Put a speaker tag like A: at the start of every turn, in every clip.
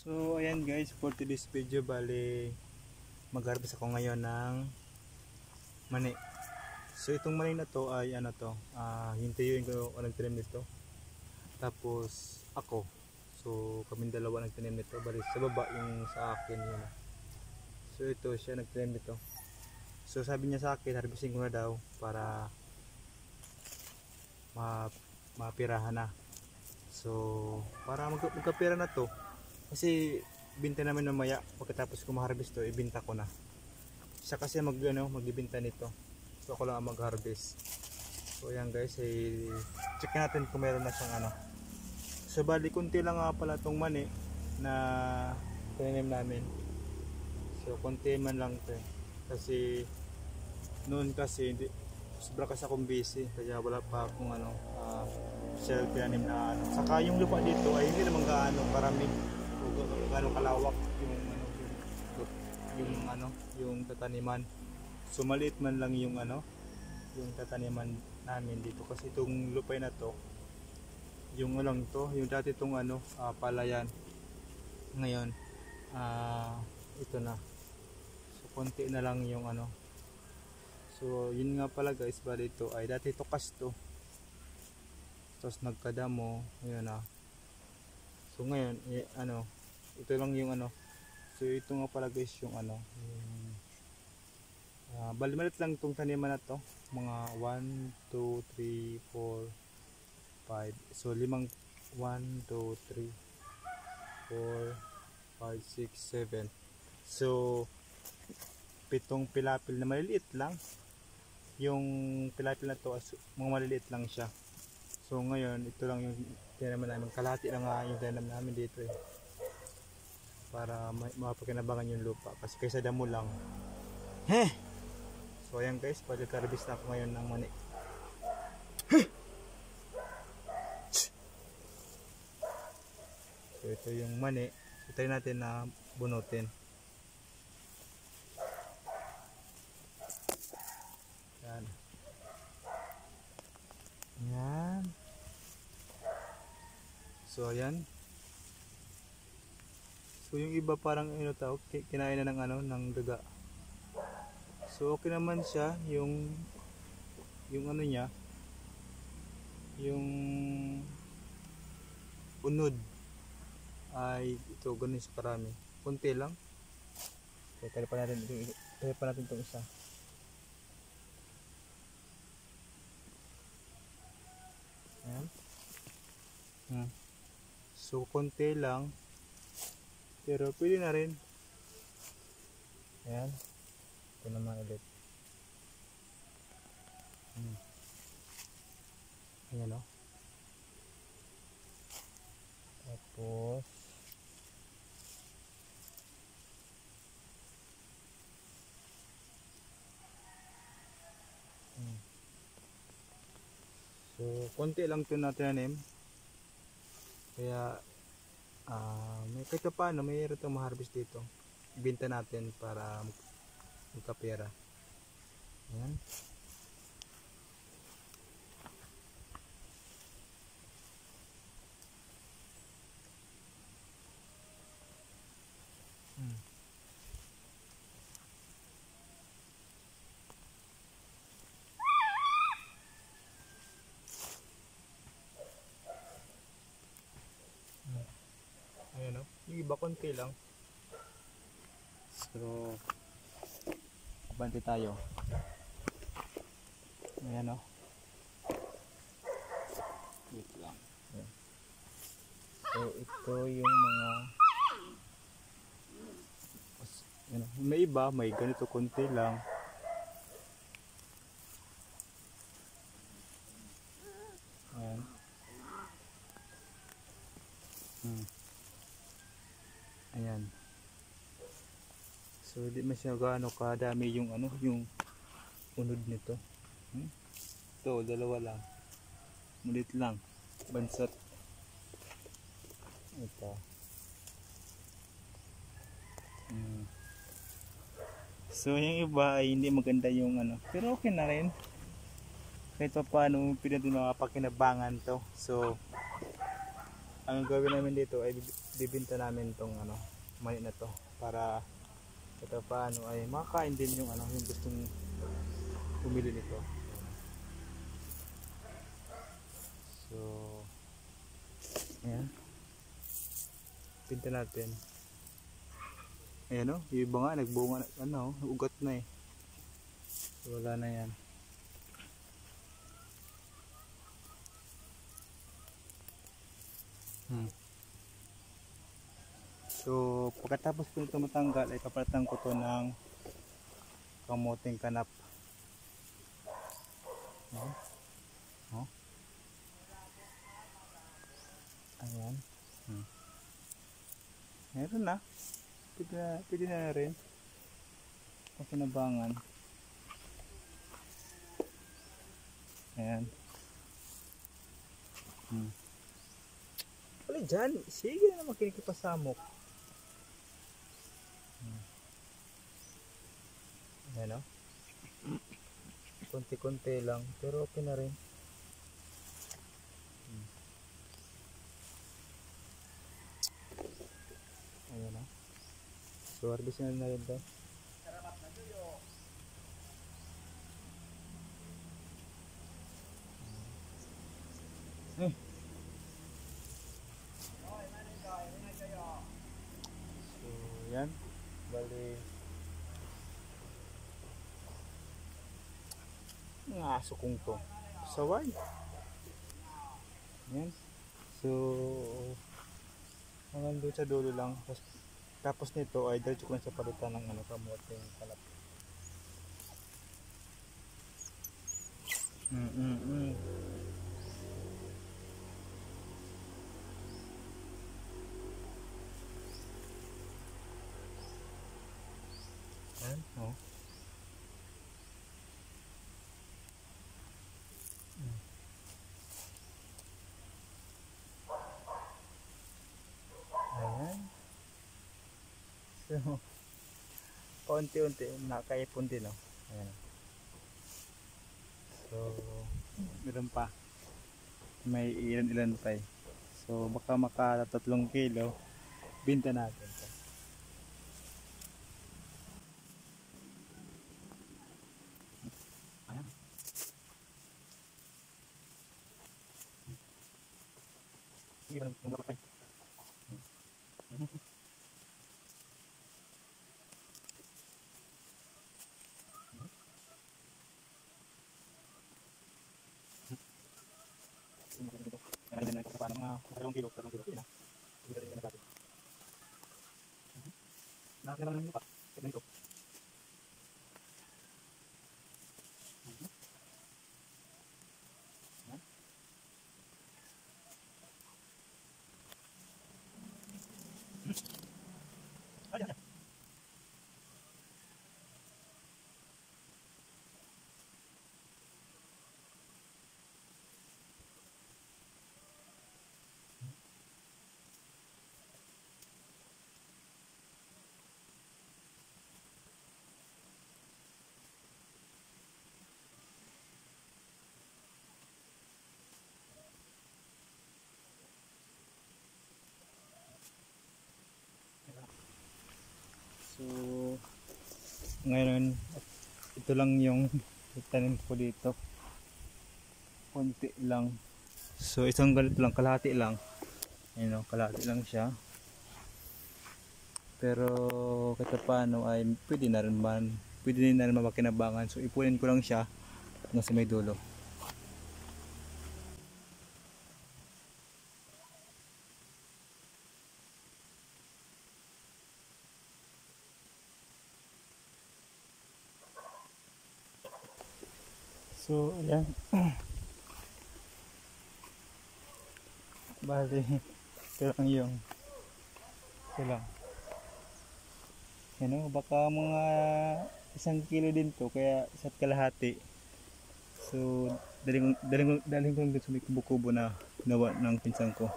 A: So ayan guys, for today's video bali mag-harvest ako ngayon ng mani. So itong mani na to ay ano to, hintayin ko nagtanim nito. Tapos ako, so kaming dalawa nagtanim nito, bali sa baba yung sa akin yun. So ito siya nagtanim nito. So sabi niya sa akin, harvesting ko na daw para mapirahan na. So para magkapira na to, kasi binta namin mamaya pagkatapos ko ma-harvest to, ibinta ko na. Siya kasi magbibenta nito. So ako lang ang mag-harvest. So ayan guys, check natin kung meron na siyang ano. So bali kunti lang nga pala tong mani na tinanim namin. So kunti man lang to kasi noon kasi sobra kasi akong busy kaya wala pa akong siya tinanim na ano. Saka yung lupa dito ay hindi naman gaano karami o gaano kalawak yung tataniman. So maliit man lang yung yung tataniman namin dito kasi itong lupay na to yung yung dati itong palayan. Ngayon ito na. So konti na lang yung So yun nga pala guys, bali ito ay dati ito kasto. Tapos nagkadamo, ayun na. So ngayon ito lang yung So ito nga pala guys yung bali malit lang itong taniman na to. Mga 1, 2, 3, 4, 5. So 1, 2, 3, 4, 5, 6, 7. So 7 pilapil na maliliit lang. Yung pilapil na to mga maliliit lang siya. So ngayon ito lang yung tinaman namin, kalahati lang nga yung tinaman namin dito para mapakinabangan yung lupa kasi kaysa damo lang. So ayan guys, pag-harvest na ako ngayon ng mani. So ito yung mani, try natin na bunutin. Yan. Yan. So ayan. So yung iba parang kinain na ng daga. So okay naman siya, yung niya, yung unod ay ito ganun sa karami. Kunti lang. Okay, try pa natin itong isa. Ayan. So konti lang pero pwede na rin. Ayan, ito naman ulit. Ayan tapos so konti lang ito na tinanim kaya may kahit paano mayroon itong ma-harvest dito, ibenta natin para magkapera. Ayan. Ayan yung iba konti lang. So abante tayo. Ayan wait lang. Ayan. So ito yung mga may iba may ganito konti lang. Ayan. Ayan. So di masya gaano kadami yung yung unod nito. Ito dalawa lang. Mulit lang. Bansat. Ito. So yung iba ay hindi maganda yung pero okay na rin. Kahit pa paano pwede din makapakinabangan to. So ang gawin namin dito ay bibinta namin tong ano, mani na to para ito paano ay makakain din yung ano, yung gustong bumili nito. So ayan, pinta natin. Ayan o, yung iba nga nagbunga, ano, ugat na eh. So, wala na yan. So pagkatapos ko ito matanggal ay papalitan ko to ng kamuting kanap. Oh. Ayan. Meron na. Pwede na rin. Pakinabangan. Ayan. Wala dyan. Sige na naman kinikipasamok. Ayan o. Kunti-kunti lang. Pero okay na rin. Ayan o. So harvest na rin ito. So yan. Bali ang aso kong to. Saway. Yan. So hanggang doon sa dulo lang. Tapos nito ay diretso ko na sa palitan ng ano, kamuting kalap. Yan. Oh. Ayan. So, paunti-unti nakaipon din, no? Ayan. So, meron pa. May ilan-ilan pa eh. So, baka maka 3 kilo. Binta natin. Ayan. So, ngayon ito lang yung tanim ko dito. Konti lang. So, isang ganito lang, kalahati lang. Ayun o, kalahati lang siya. Pero kahit paano ay pwede na rin makinabangan. So, ipunin ko lang siya hanggang sa may dulo. So, ayan. Bali, ito lang yung ito lang. Yan o, baka mga 1 kilo din to, kaya 1 kalahati. So, daling ko lang dito sa may kubo-kubo na ginawa ng pinsan ko.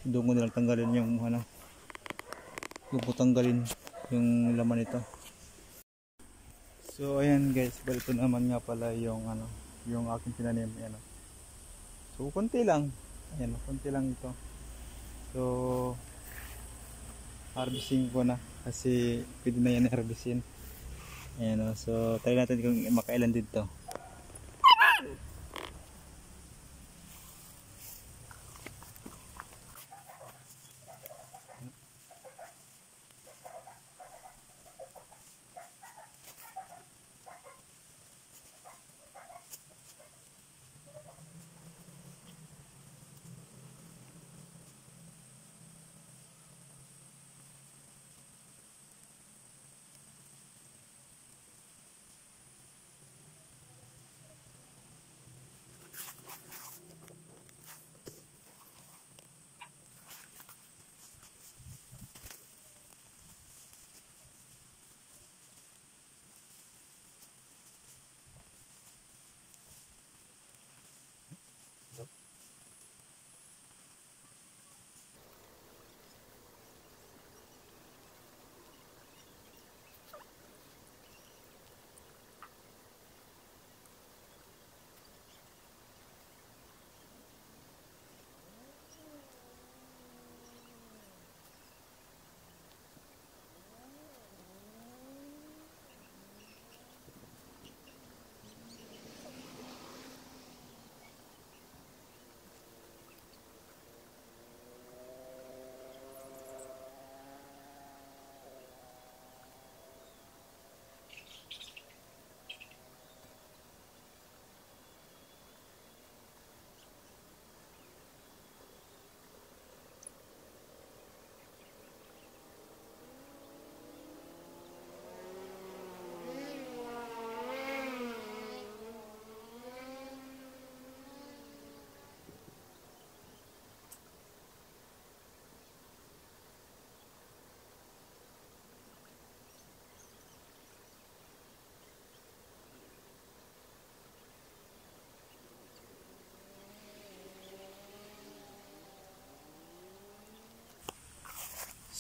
A: Doon ko nilang tanggalin yung ano, doon ko tanggalin yung laman nito. So ayan guys, ito naman nga pala yung ano, yung aking tinanim, ayan. So konti lang. Ayan, konti lang ito. So harvesting ko na kasi pwede na yan harvestin. Ayan o. So try natin kung makailan dito.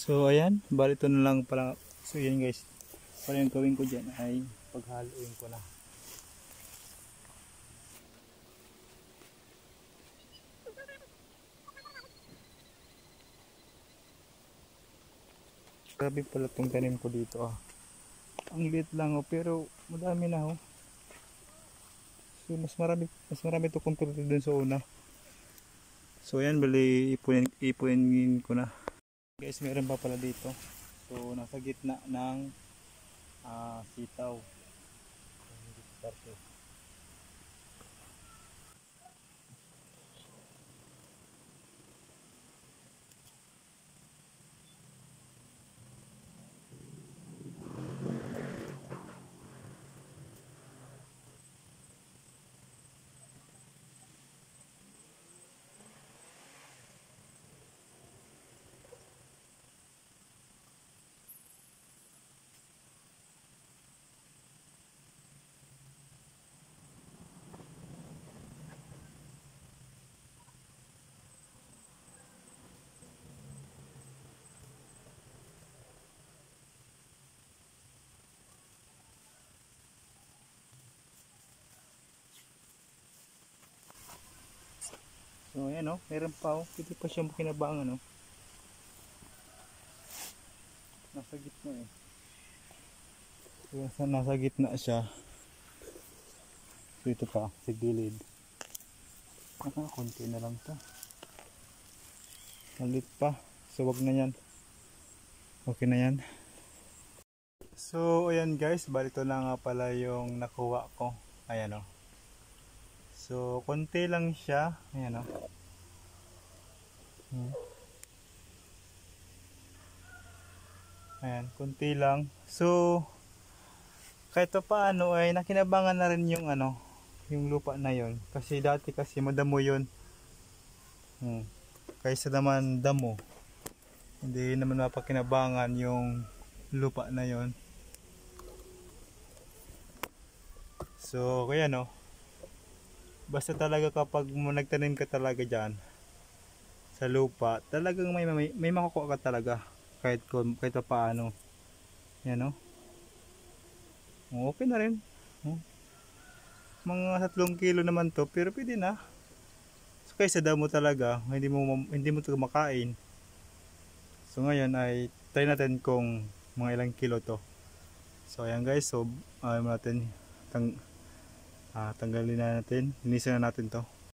A: So ayan, bali ito na lang pala. So yan guys, pala yung gawin ko dyan ay paghaluin ko na. Grabe pala itong tanim ko dito ah. Ang liit lang oh, pero madami na oh. So mas marami ito compared dun sa una. So ayan, bali ipunin ko na. Guys, meron pa pala dito. So nasa gitna ng sitaw. So ayan oh, meron pa oh. Pwede pa siyang kinabangan oh. Nasa gitna eh. So nasa gitna siya. So ito pa, sa gilid. Konti na lang to. Malit pa. So wag na yan. Okay na yan. So ayan guys, bali ito na nga pala yung nakuha ko. Ayan oh. So konti lang siya. Ayan oh. Ayan, konti lang. So kahit pa paano ay nakinabangan na rin yung ano, yung lupa na yon. Kasi dati kasi madamo yun. Kaysa naman damo, hindi naman mapakinabangan yung lupa na yon. So kaya no, basta talaga kapag nagtanim ka talaga dyan sa lupa, talagang may makukuha ka talaga kahit pa paano. Yan no. Okay na rin. Mga 3 kilo naman to, pero pwede na. So kaysa damo talaga, hindi mo ito makain. So ngayon ay try natin kung mga ilang kilo to. So ayan guys, so natin tanggalin na natin, linisan na natin to.